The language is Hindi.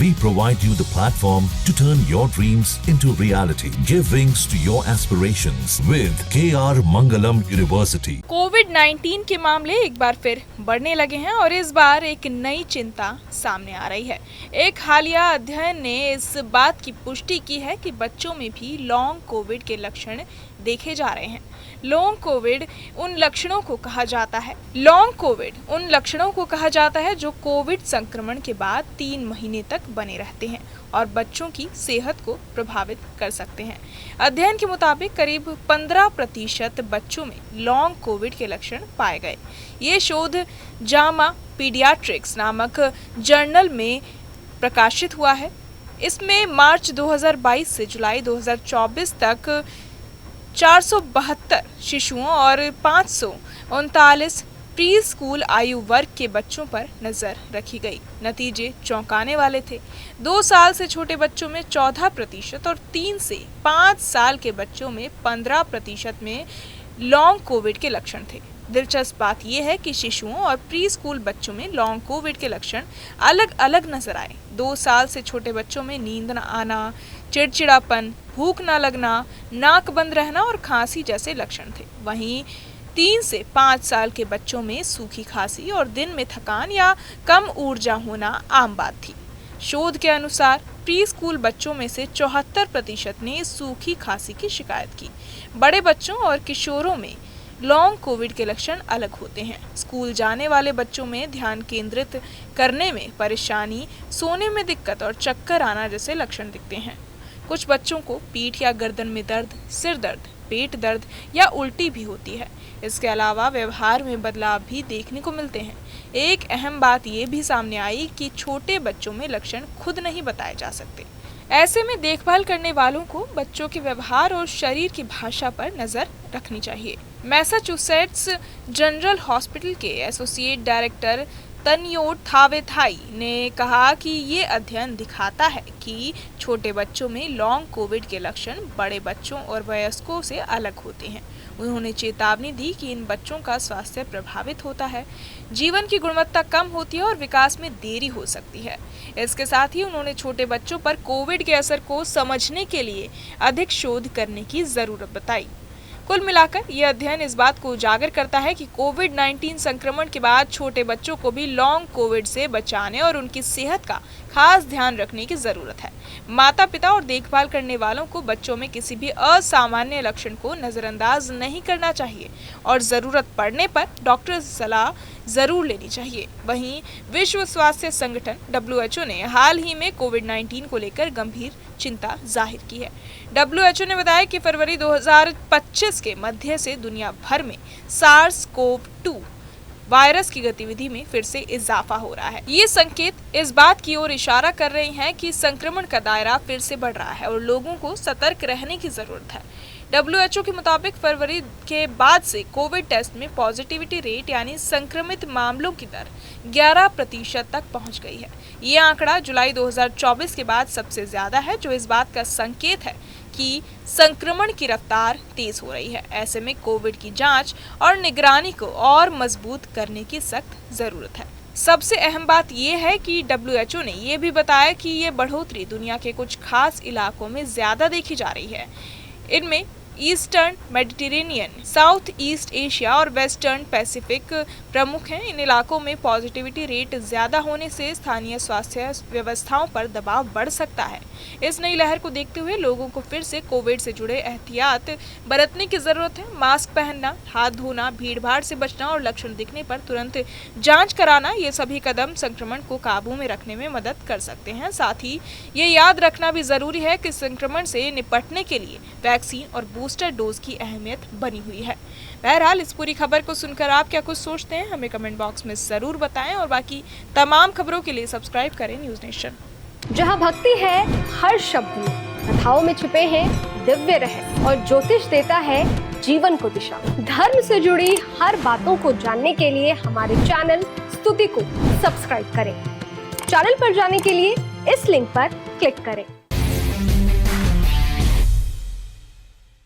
We provide you the platform to turn your dreams into reality. Give wings to your aspirations with KR Mangalam University. कोविड-19 के मामले एक बार फिर बढ़ने लगे हैं और इस बार एक नई चिंता सामने आ रही है। एक हालिया अध्ययन ने इस बात की पुष्टि की है कि बच्चों में भी लॉन्ग कोविड के लक्षण देखे जा रहे हैं। लॉन्ग कोविड उन लक्षणों को कहा जाता है जो कोविड संक्रमण के बाद 3 महीने तक बने रहते हैं और बच्चों की सेहत को प्रभावित कर सकते हैं। अध्ययन के मुताबिक करीब 15% बच्चों में लॉन्ग कोविड के लक्षण पाए गए। ये शोध जामा पीडियाट्रिक्स नामक जर्नल में प्रकाशित हुआ है। इसमें मार्च 2022 से जुलाई 2024 तक 472 शिशुओं और 539 प्री स्कूल आयु वर्ग के बच्चों पर नजर रखी गई। नतीजे चौंकाने वाले थे। 2 साल से छोटे बच्चों में 14% और 3 से 5 साल के बच्चों में 15% में लॉन्ग कोविड के लक्षण थे। दिलचस्प बात यह है कि शिशुओं और प्री स्कूल बच्चों में लॉन्ग कोविड के लक्षण अलग अलग नजर आए। 2 साल से छोटे बच्चों में नींद न आना, चिड़चिड़ापन, भूख न लगना, नाक बंद रहना और खांसी जैसे लक्षण थे। वहीं 3 से 5 साल के बच्चों में सूखी खांसी और दिन में थकान या कम ऊर्जा होना आम बात थी। शोध के अनुसार प्री स्कूल बच्चों में से 74% ने सूखी खांसी की शिकायत की। बड़े बच्चों और किशोरों में लॉन्ग कोविड के लक्षण अलग होते हैं। स्कूल जाने वाले बच्चों में ध्यान केंद्रित करने में परेशानी, सोने में दिक्कत और चक्कर आना जैसे लक्षण दिखते हैं। कुछ बच्चों को पीठ या गर्दन में दर्द, सिर दर्द, पेट दर्द या उल्टी भी होती है। इसके अलावा व्यवहार में बदलाव भी देखने को मिलते हैं। एक अहम बात ये भी सामने आई कि छोटे बच्चों में लक्षण खुद नहीं बताए जा सकते। ऐसे में देखभाल करने वालों को बच्चों के व्यवहार और शरीर की भाषा पर नजर रखनी चाहिए। मैसाचुसेट्स जनरल हॉस्पिटल के एसोसिएट डायरेक्टर तनयोट थावेथाई ने कहा कि ये अध्ययन दिखाता है कि छोटे बच्चों में लॉन्ग कोविड के लक्षण बड़े बच्चों और वयस्कों से अलग होते हैं। उन्होंने चेतावनी दी कि इन बच्चों का स्वास्थ्य प्रभावित होता है, जीवन की गुणवत्ता कम होती है और विकास में देरी हो सकती है। इसके साथ ही उन्होंने छोटे बच्चों पर कोविड के असर को समझने के लिए अधिक शोध करने की जरूरत बताई। कुल मिलाकर यह अध्ययन इस बात को उजागर करता है कि कोविड-19 संक्रमण के बाद छोटे बच्चों को भी लॉन्ग कोविड से बचाने और उनकी सेहत का खास ध्यान रखने की जरूरत है। माता पिता और देखभाल करने वालों को बच्चों में किसी भी असामान्य लक्षण को नजरअंदाज नहीं करना चाहिए और जरूरत पड़ने पर डॉक्टर से सलाह जरूर लेनी चाहिए। वहीं विश्व स्वास्थ्य संगठन WHO ने हाल ही में कोविड-19 को लेकर गंभीर चिंता जाहिर की है। WHO ने बताया कि फरवरी 2025 के मध्य से दुनिया भर में SARS-CoV-2 वायरस की गतिविधि में फिर से इजाफा हो रहा है। ये संकेत इस बात की ओर इशारा कर रहे हैं कि संक्रमण का दायरा फिर से बढ़ रहा है और लोगों को सतर्क रहने की जरूरत है। WHO के मुताबिक फरवरी के बाद से कोविड टेस्ट में पॉजिटिविटी रेट यानी संक्रमित मामलों की दर 11% तक पहुंच गई है। ये आंकड़ा जुलाई 2024 के बाद सबसे ज्यादा है, जो इस बात का संकेत है कि संक्रमण की रफ्तार तेज हो रही है। ऐसे में कोविड की जांच और निगरानी को और मजबूत करने की सख्त जरूरत है। सबसे अहम बात यह है कि WHO ने यह भी बताया कि ये बढ़ोतरी दुनिया के कुछ खास इलाकों में ज्यादा देखी जा रही है। इनमें eastern Mediterranean, south east Asia और वेस्टर्न पैसिफिक प्रमुख हैं। इन इलाकों में पॉजिटिविटी रेट ज्यादा होने से स्थानीय स्वास्थ्य व्यवस्थाओं पर दबाव बढ़ सकता है। इस नई लहर को देखते हुए लोगों को फिर से कोविड से जुड़े एहतियात बरतने की जरूरत है। मास्क पहनना, हाथ धोना, भीड़-भाड़ से बचना और लक्षण दिखने पर तुरंत जांच कराना, ये सभी कदम संक्रमण को काबू में रखने में मदद कर सकते हैं। साथ ही ये याद रखना भी जरूरी है कि संक्रमण से निपटने के लिए वैक्सीन और बूस्टर डोज की अहमियत बनी हुई है। बहरहाल इस पूरी खबर को सुनकर आप क्या कुछ सोचते हैं, हमें कमेंट बॉक्स में जरूर बताएं और बाकी तमाम खबरों के लिए सब्सक्राइब करें न्यूज नेशन। जहां भक्ति है हर शब्द में, कथाओं में छुपे हैं दिव्य रहस्य और ज्योतिष देता है जीवन को दिशा। धर्म से जुड़ी हर बातों को जानने के लिए हमारे चैनल स्तुति को सब्सक्राइब करें। चैनल पर जाने के लिए इस लिंक पर क्लिक करें।